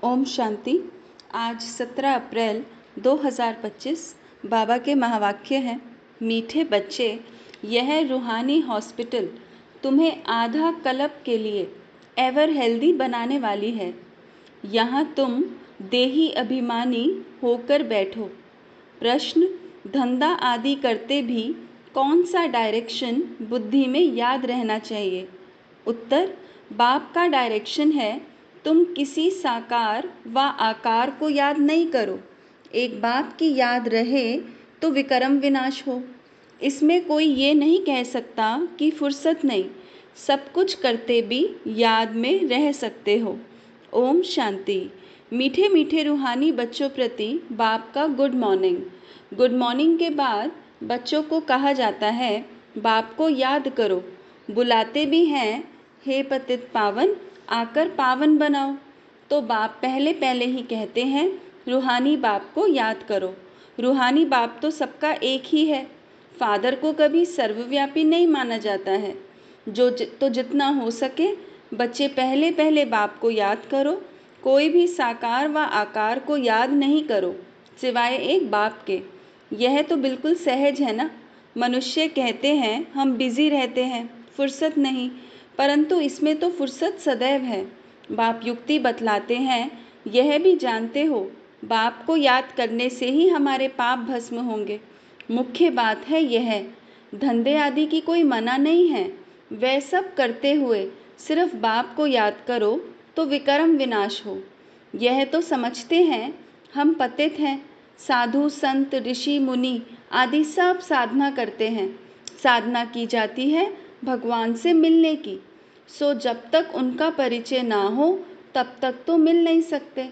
ओम शांति। आज 17 अप्रैल 2025 बाबा के महावाक्य हैं, मीठे बच्चे, यह रूहानी हॉस्पिटल तुम्हें आधा कल्प के लिए एवर हेल्दी बनाने वाली है। यहाँ तुम देही अभिमानी होकर बैठो। प्रश्न: धंधा आदि करते भी कौन सा डायरेक्शन बुद्धि में याद रहना चाहिए? उत्तर: बाप का डायरेक्शन है, तुम किसी साकार व आकार को याद नहीं करो। एक बाप की याद रहे तो विक्रम विनाश हो। इसमें कोई ये नहीं कह सकता कि फुर्सत नहीं, सब कुछ करते भी याद में रह सकते हो। ओम शांति। मीठे मीठे रूहानी बच्चों प्रति बाप का गुड मॉर्निंग। गुड मॉर्निंग के बाद बच्चों को कहा जाता है, बाप को याद करो। बुलाते भी हैं, हे पतित पावन, आकर पावन बनाओ। तो बाप पहले पहले ही कहते हैं, रूहानी बाप को याद करो। रूहानी बाप तो सबका एक ही है। फादर को कभी सर्वव्यापी नहीं माना जाता है। तो जितना हो सके बच्चे पहले पहले बाप को याद करो। कोई भी साकार व आकार को याद नहीं करो सिवाय एक बाप के। यह तो बिल्कुल सहज है ना। मनुष्य कहते हैं हम बिजी रहते हैं, फुर्सत नहीं, परंतु इसमें तो फुर्सत सदैव है। बाप युक्ति बतलाते हैं, यह भी जानते हो बाप को याद करने से ही हमारे पाप भस्म होंगे। मुख्य बात है यह, धंधे आदि की कोई मना नहीं है। वह सब करते हुए सिर्फ बाप को याद करो तो विक्रम विनाश हो। यह तो समझते हैं हम पतित हैं। साधु संत ऋषि मुनि आदि सब साधना करते हैं। साधना की जाती है भगवान से मिलने की। सो जब तक उनका परिचय ना हो तब तक तो मिल नहीं सकते।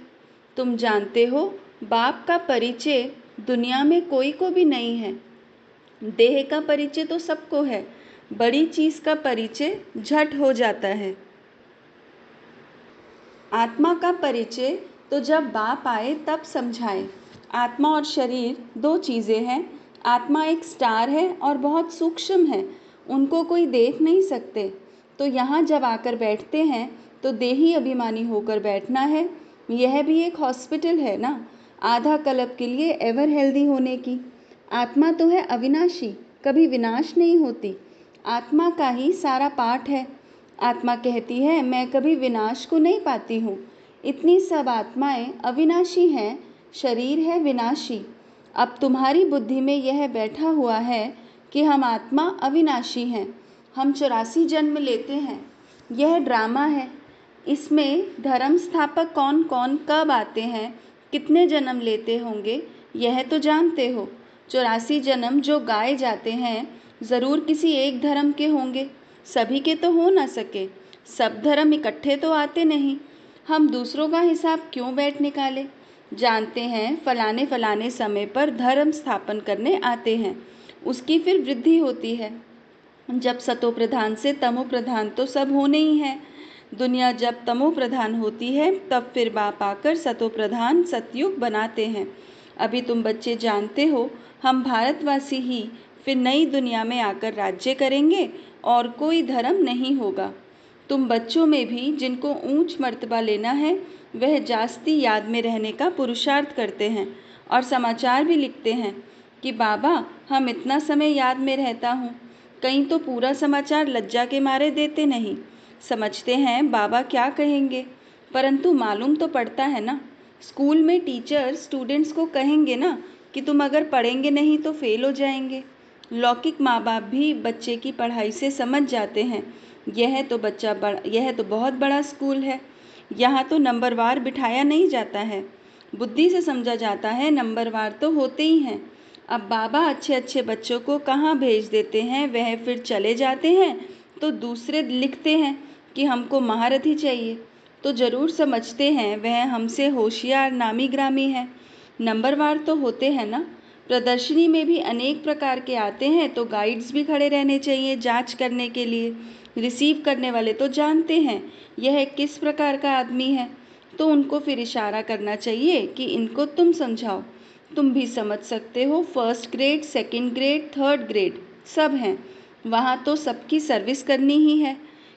तुम जानते हो बाप का परिचय दुनिया में कोई को भी नहीं है। देह का परिचय तो सबको है, बड़ी चीज का परिचय झट हो जाता है। आत्मा का परिचय तो जब बाप आए तब समझाए। आत्मा और शरीर दो चीज़ें हैं। आत्मा एक स्टार है और बहुत सूक्ष्म है, उनको कोई देख नहीं सकते। तो यहाँ जब आकर बैठते हैं तो देही अभिमानी होकर बैठना है। यह भी एक हॉस्पिटल है ना, आधा कल्प के लिए एवर हेल्दी होने की। आत्मा तो है अविनाशी, कभी विनाश नहीं होती। आत्मा का ही सारा पाठ है। आत्मा कहती है मैं कभी विनाश को नहीं पाती हूँ। इतनी सब आत्माएं अविनाशी हैं, शरीर है विनाशी। अब तुम्हारी बुद्धि में यह बैठा हुआ है कि हम आत्मा अविनाशी हैं, हम 84 जन्म लेते हैं। यह ड्रामा है। इसमें धर्म स्थापक कौन कौन कब आते हैं, कितने जन्म लेते होंगे, यह तो जानते हो। 84 जन्म जो गाए जाते हैं ज़रूर किसी एक धर्म के होंगे, सभी के तो हो ना सके। सब धर्म इकट्ठे तो आते नहीं। हम दूसरों का हिसाब क्यों बैठ निकाले। जानते हैं फलाने फलाने समय पर धर्म स्थापन करने आते हैं, उसकी फिर वृद्धि होती है। जब सतो प्रधान से तमो प्रधान तो सब होने ही है। दुनिया जब तमो प्रधान होती है तब फिर बाप आकर सतो प्रधान सतयुग बनाते हैं। अभी तुम बच्चे जानते हो हम भारतवासी ही फिर नई दुनिया में आकर राज्य करेंगे और कोई धर्म नहीं होगा। तुम बच्चों में भी जिनको ऊंच मर्तबा लेना है वह जास्ती याद में रहने का पुरुषार्थ करते हैं और समाचार भी लिखते हैं कि बाबा हम इतना समय याद में रहता हूँ। कहीं तो पूरा समाचार लज्जा के मारे देते नहीं, समझते हैं बाबा क्या कहेंगे, परंतु मालूम तो पड़ता है ना। स्कूल में टीचर स्टूडेंट्स को कहेंगे ना कि तुम अगर पढ़ेंगे नहीं तो फेल हो जाएंगे। लौकिक माँ बाप भी बच्चे की पढ़ाई से समझ जाते हैं यह तो बहुत बड़ा स्कूल है, यहाँ तो नंबरवार बिठाया नहीं जाता है। बुद्धि से समझा जाता है नंबरवार तो होते ही हैं। अब बाबा अच्छे अच्छे बच्चों को कहाँ भेज देते हैं, वह फिर चले जाते हैं तो दूसरे लिखते हैं कि हमको महारथी चाहिए। तो ज़रूर समझते हैं वह हमसे होशियार नामी ग्रामी है। नंबरवार तो होते हैं ना। प्रदर्शनी में भी अनेक प्रकार के आते हैं तो गाइड्स भी खड़े रहने चाहिए जांच करने के लिए। रिसीव करने वाले तो जानते हैं यह किस प्रकार का आदमी है, तो उनको फिर इशारा करना चाहिए कि इनको तुम समझाओ। तुम भी समझ सकते हो, first grade, second grade, third grade सब हैं। वहाँ तो सबकी सर्विस करनी ही है।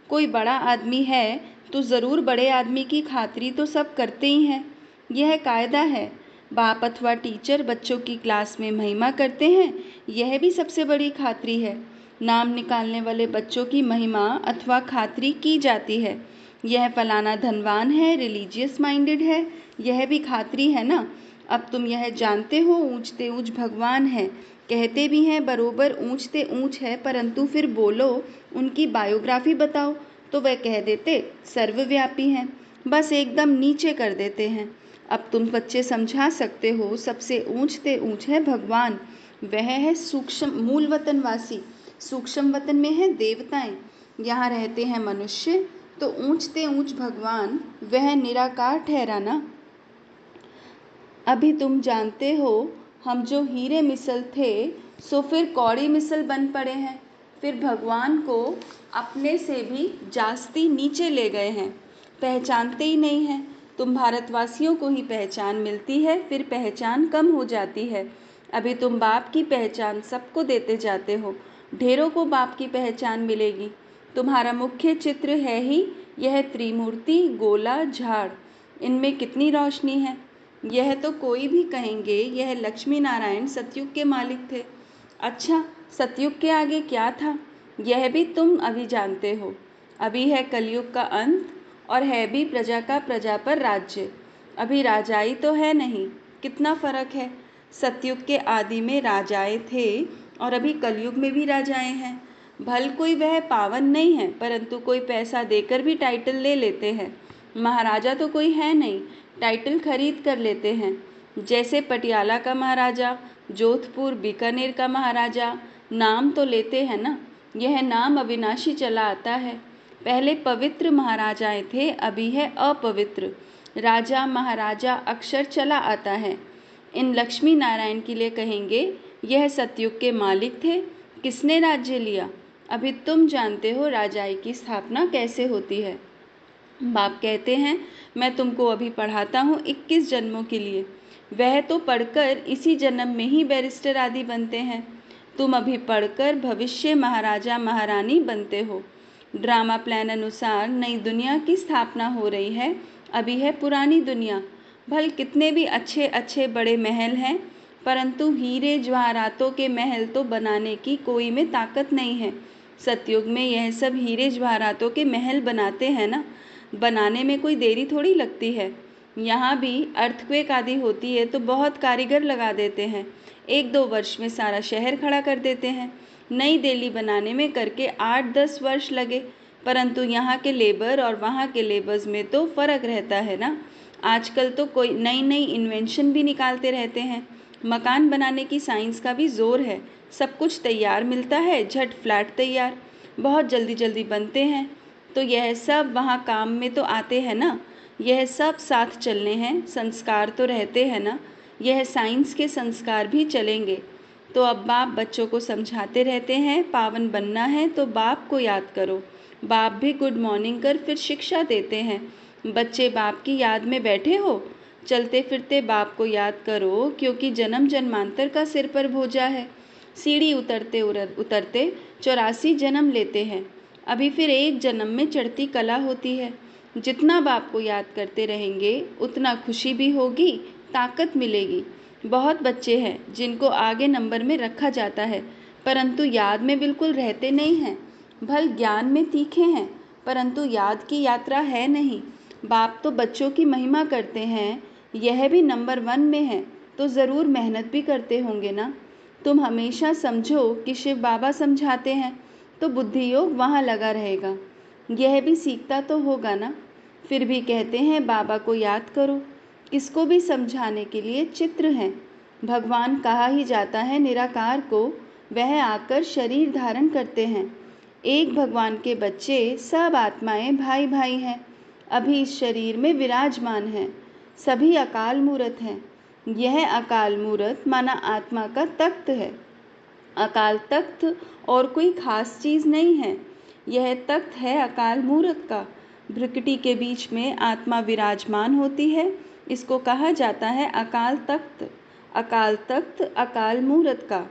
कोई बड़ा आदमी है तो ज़रूर बड़े आदमी की खातिरी तो सब करते ही हैं। यह कायदा है। बाप अथवा टीचर बच्चों की क्लास में महिमा करते हैं, यह भी सबसे बड़ी खातिरी है। नाम निकालने वाले बच्चों की महिमा अथवा खातिरी की जाती है। यह फलाना धनवान है, रिलीजियस माइंडेड है, यह भी खातिरी है ना। अब तुम यह जानते हो ऊंचते ऊंच भगवान है, कहते भी हैं बरोबर ऊंचते ऊंच है, परंतु फिर बोलो उनकी बायोग्राफी बताओ तो वह कह देते सर्वव्यापी हैं, बस एकदम नीचे कर देते हैं। अब तुम बच्चे समझा सकते हो सबसे ऊंचते ऊंच है भगवान, वह है सूक्ष्म मूल वतनवासी। सूक्ष्म वतन में है देवताएं, यहाँ रहते हैं मनुष्य, तो ऊंचते ऊंच भगवान वह निराकार ठहरा ना। अभी तुम जानते हो हम जो हीरे मिसल थे सो फिर कौड़ी मिसल बन पड़े हैं, फिर भगवान को अपने से भी जास्ती नीचे ले गए हैं, पहचानते ही नहीं हैं। तुम भारतवासियों को ही पहचान मिलती है, फिर पहचान कम हो जाती है। अभी तुम बाप की पहचान सबको देते जाते हो, ढेरों को बाप की पहचान मिलेगी। तुम्हारा मुख्य चित्र है ही यह त्रिमूर्ति गोला झाड़, इनमें कितनी रोशनी है। यह तो कोई भी कहेंगे यह लक्ष्मी नारायण सतयुग के मालिक थे। अच्छा, सतयुग के आगे क्या था यह भी तुम अभी जानते हो। अभी है कलयुग का अंत और है भी प्रजा का प्रजा पर राज्य। अभी राजाई तो है नहीं, कितना फर्क है। सतयुग के आदि में राजाए थे और अभी कलयुग में भी राजाए हैं। भल कोई वह पावन नहीं है, परंतु कोई पैसा देकर भी टाइटल ले लेते हैं। महाराजा तो कोई है नहीं, टाइटल खरीद कर लेते हैं। जैसे पटियाला का महाराजा, जोधपुर बीकानेर का महाराजा, नाम तो लेते हैं ना। यह नाम अविनाशी चला आता है। पहले पवित्र महाराजाएं थे, अभी है अपवित्र। राजा महाराजा अक्षर चला आता है। इन लक्ष्मी नारायण के लिए कहेंगे यह सतयुग के मालिक थे। किसने राज्य लिया? अभी तुम जानते हो राजाई की स्थापना कैसे होती है। बाप कहते हैं मैं तुमको अभी पढ़ाता हूँ 21 जन्मों के लिए, वह तो पढ़कर इसी जन्म में ही बैरिस्टर आदि बनते हैं। तुम अभी पढ़कर भविष्य महाराजा महारानी बनते हो। ड्रामा प्लान अनुसार नई दुनिया की स्थापना हो रही है, अभी है पुरानी दुनिया। भल कितने भी अच्छे अच्छे बड़े महल हैं, परंतु हीरे जवाहरातों के महल तो बनाने की कोई में ताकत नहीं है। सतयुग में यह सब हीरे जवाहरातों के महल बनाते हैं ना, बनाने में कोई देरी थोड़ी लगती है। यहाँ भी अर्थक्वेक आदि होती है तो बहुत कारीगर लगा देते हैं, 1-2 वर्ष में सारा शहर खड़ा कर देते हैं। नई दिल्ली बनाने में करके 8-10 वर्ष लगे, परंतु यहाँ के लेबर और वहाँ के लेबर्स में तो फ़र्क रहता है ना। आजकल तो कोई नई नई इन्वेंशन भी निकालते रहते हैं। मकान बनाने की साइंस का भी जोर है, सब कुछ तैयार मिलता है, झट फ्लैट तैयार, बहुत जल्दी जल्दी बनते हैं। तो यह सब वहाँ काम में तो आते हैं ना, यह सब साथ चलने हैं। संस्कार तो रहते हैं ना, यह साइंस के संस्कार भी चलेंगे। तो अब बाप बच्चों को समझाते रहते हैं पावन बनना है तो बाप को याद करो। बाप भी गुड मॉर्निंग कर फिर शिक्षा देते हैं। बच्चे बाप की याद में बैठे हो, चलते फिरते बाप को याद करो, क्योंकि जन्म जन्मांतर का सिर पर बोझा है। सीढ़ी उतरते उतरते 84 जन्म लेते हैं, अभी फिर एक जन्म में चढ़ती कला होती है। जितना बाप को याद करते रहेंगे उतना खुशी भी होगी, ताकत मिलेगी। बहुत बच्चे हैं जिनको आगे नंबर में रखा जाता है, परंतु याद में बिल्कुल रहते नहीं हैं। भल ज्ञान में तीखे हैं, परंतु याद की यात्रा है नहीं। बाप तो बच्चों की महिमा करते हैं, यह भी नंबर 1 में है, तो ज़रूर मेहनत भी करते होंगे ना। तुम हमेशा समझो कि शिव बाबा समझाते हैं तो बुद्धि योग वहाँ लगा रहेगा, यह भी सीखता तो होगा ना। फिर भी कहते हैं बाबा को याद करो, इसको भी समझाने के लिए चित्र हैं। भगवान कहा ही जाता है निराकार को, वह आकर शरीर धारण करते हैं। एक भगवान के बच्चे सब आत्माएं भाई भाई हैं, अभी इस शरीर में विराजमान हैं। सभी अकाल मूर्त हैं। यह अकाल मूर्त माना आत्मा का तख्त है। अकाल तख्त और कोई खास चीज़ नहीं है, यह तख्त है अकाल मूर्त का। भ्रिकुटी के बीच में आत्मा विराजमान होती है, इसको कहा जाता है अकाल तख्त। अकाल तख्त अकाल मूर्त का।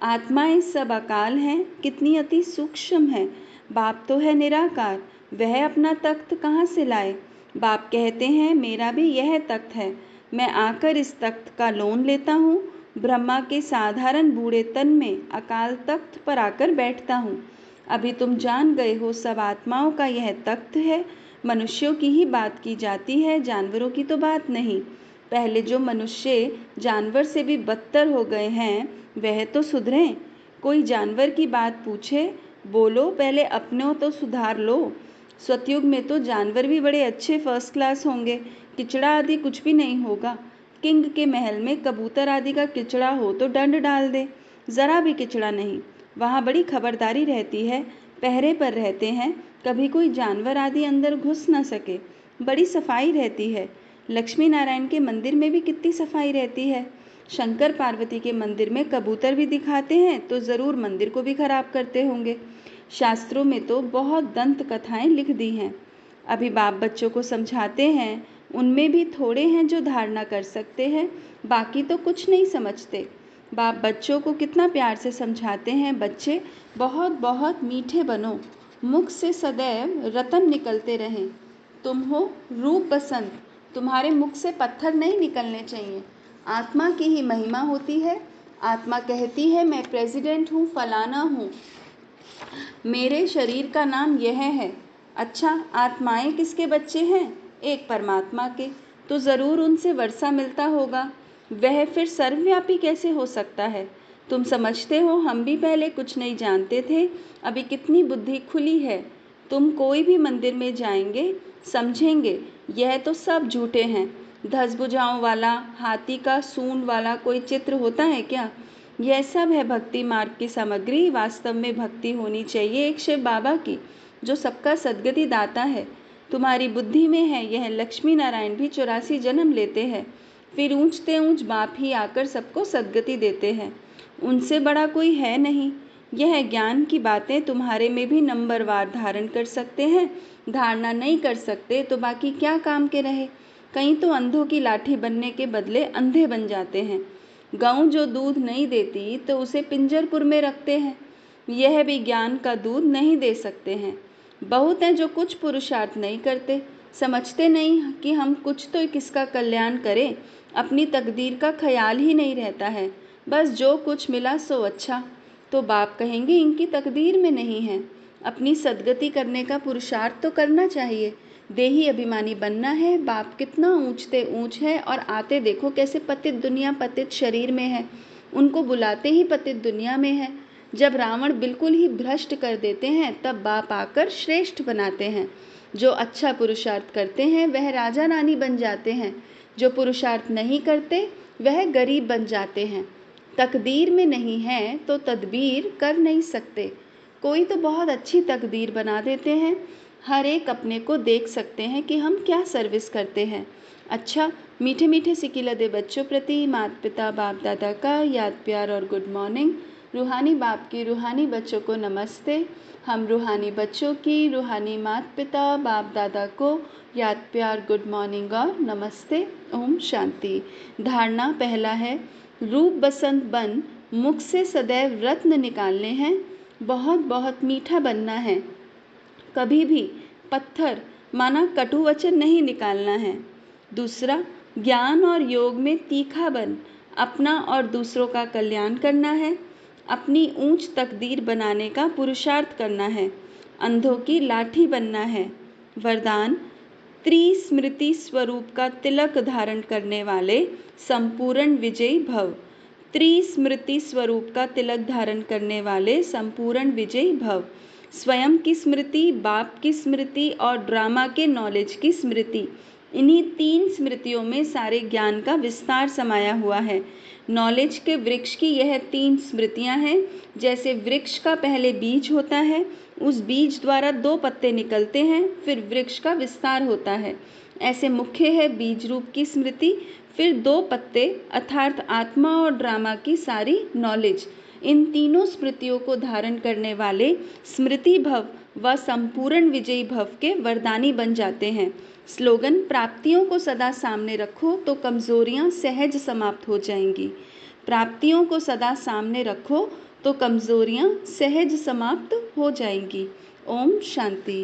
आत्माएं सब अकाल हैं, कितनी अति सूक्ष्म है। बाप तो है निराकार, वह अपना तख्त कहाँ से लाए? बाप कहते हैं, मेरा भी यह तख्त है, मैं आकर इस तख्त का लोन लेता हूँ। ब्रह्मा के साधारण बूढ़े तन में अकाल तख्त पर आकर बैठता हूँ। अभी तुम जान गए हो, सब आत्माओं का यह तख्त है। मनुष्यों की ही बात की जाती है, जानवरों की तो बात नहीं। पहले जो मनुष्य जानवर से भी बदतर हो गए हैं, वह तो सुधरें। कोई जानवर की बात पूछे, बोलो पहले अपने तो सुधार लो। सतयुग में तो जानवर भी बड़े अच्छे फर्स्ट क्लास होंगे, किचड़ा आदि कुछ भी नहीं होगा। किंग के महल में कबूतर आदि का किचड़ा हो तो दंड डाल दे, जरा भी किचड़ा नहीं। वहाँ बड़ी खबरदारी रहती है, पहरे पर रहते हैं, कभी कोई जानवर आदि अंदर घुस न सके। बड़ी सफाई रहती है। लक्ष्मी नारायण के मंदिर में भी कितनी सफाई रहती है। शंकर पार्वती के मंदिर में कबूतर भी दिखाते हैं तो ज़रूर मंदिर को भी खराब करते होंगे। शास्त्रों में तो बहुत दंत कथाएं लिख दी हैं। अभी बाप बच्चों को समझाते हैं, उनमें भी थोड़े हैं जो धारणा कर सकते हैं, बाकी तो कुछ नहीं समझते। बाप बच्चों को कितना प्यार से समझाते हैं, बच्चे बहुत बहुत मीठे बनो, मुख से सदैव रतन निकलते रहें। तुम हो रूप बसंत, तुम्हारे मुख से पत्थर नहीं निकलने चाहिए। आत्मा की ही महिमा होती है। आत्मा कहती है, मैं प्रेसिडेंट हूँ, फलाना हूँ, मेरे शरीर का नाम यह है। अच्छा, आत्माएं किसके बच्चे हैं? एक परमात्मा के। तो ज़रूर उनसे वर्षा मिलता होगा, वह फिर सर्वव्यापी कैसे हो सकता है? तुम समझते हो, हम भी पहले कुछ नहीं जानते थे, अभी कितनी बुद्धि खुली है। तुम कोई भी मंदिर में जाएंगे, समझेंगे यह तो सब झूठे हैं। 10 भुजाओं वाला, हाथी का सूंड वाला कोई चित्र होता है क्या? यह सब है भक्ति मार्ग की सामग्री। वास्तव में भक्ति होनी चाहिए एक शिव बाबा की, जो सबका सद्गति दाता है। तुम्हारी बुद्धि में है, यह लक्ष्मी नारायण भी 84 जन्म लेते हैं, फिर ऊंचते ऊंच बाप ही आकर सबको सद्गति देते हैं। उनसे बड़ा कोई है नहीं। यह ज्ञान की बातें तुम्हारे में भी नंबरवार धारण कर सकते हैं। धारणा नहीं कर सकते तो बाकी क्या काम के रहे? कहीं तो अंधों की लाठी बनने के बदले अंधे बन जाते हैं। गऊ जो दूध नहीं देती तो उसे पिंजरपुर में रखते हैं, यह भी ज्ञान का दूध नहीं दे सकते हैं। बहुत हैं जो कुछ पुरुषार्थ नहीं करते, समझते नहीं कि हम कुछ तो किसका कल्याण करें, अपनी तकदीर का ख्याल ही नहीं रहता है, बस जो कुछ मिला सो अच्छा। तो बाप कहेंगे इनकी तकदीर में नहीं है। अपनी सद्गति करने का पुरुषार्थ तो करना चाहिए। देही अभिमानी बनना है। बाप कितना ऊंचते ऊंच है और आते देखो कैसे पतित दुनिया पतित शरीर में है, उनको बुलाते ही पतित दुनिया में है। जब रावण बिल्कुल ही भ्रष्ट कर देते हैं तब बाप आकर श्रेष्ठ बनाते हैं। जो अच्छा पुरुषार्थ करते हैं वह राजा रानी बन जाते हैं, जो पुरुषार्थ नहीं करते वह गरीब बन जाते हैं। तकदीर में नहीं है तो तदबीर कर नहीं सकते। कोई तो बहुत अच्छी तकदीर बना देते हैं, हर एक अपने को देख सकते हैं कि हम क्या सर्विस करते हैं। अच्छा, मीठे मीठे सिकिलदे बच्चों प्रति माता पिता बाप दादा का याद प्यार और गुड मॉर्निंग। रूहानी बाप की रूहानी बच्चों को नमस्ते। हम रूहानी बच्चों की रूहानी माता पिता बाप दादा को याद प्यार गुड मॉर्निंग और नमस्ते। ओम शांति। धारणा पहला है, रूप बसंत बन, मुख से सदैव रत्न निकालने हैं, बहुत बहुत मीठा बनना है, कभी भी पत्थर माना कटु वचन नहीं निकालना है। दूसरा, ज्ञान और योग में तीखा बन, अपना और दूसरों का कल्याण करना है, अपनी ऊंच तकदीर बनाने का पुरुषार्थ करना है, अंधों की लाठी बनना है। वरदान, त्रिस्मृति स्वरूप का तिलक धारण करने वाले संपूर्ण विजयी भव। त्रिस्मृति स्वरूप का तिलक धारण करने वाले संपूर्ण विजयी भव। स्वयं की स्मृति, बाप की स्मृति और ड्रामा के नॉलेज की स्मृति, इन्हीं 3 स्मृतियों में सारे ज्ञान का विस्तार समाया हुआ है। नॉलेज के वृक्ष की यह 3 स्मृतियां हैं। जैसे वृक्ष का पहले बीज होता है, उस बीज द्वारा 2 पत्ते निकलते हैं, फिर वृक्ष का विस्तार होता है। ऐसे मुख्य है बीज रूप की स्मृति, फिर 2 पत्ते अर्थात आत्मा और ड्रामा की सारी नॉलेज। इन तीनों स्मृतियों को धारण करने वाले स्मृति भव व संपूर्ण विजयी भव के वरदानी बन जाते हैं। स्लोगन, प्राप्तियों को सदा सामने रखो तो कमजोरियां सहज समाप्त हो जाएंगी। प्राप्तियों को सदा सामने रखो तो कमजोरियां सहज समाप्त हो जाएंगी। ओम शांति।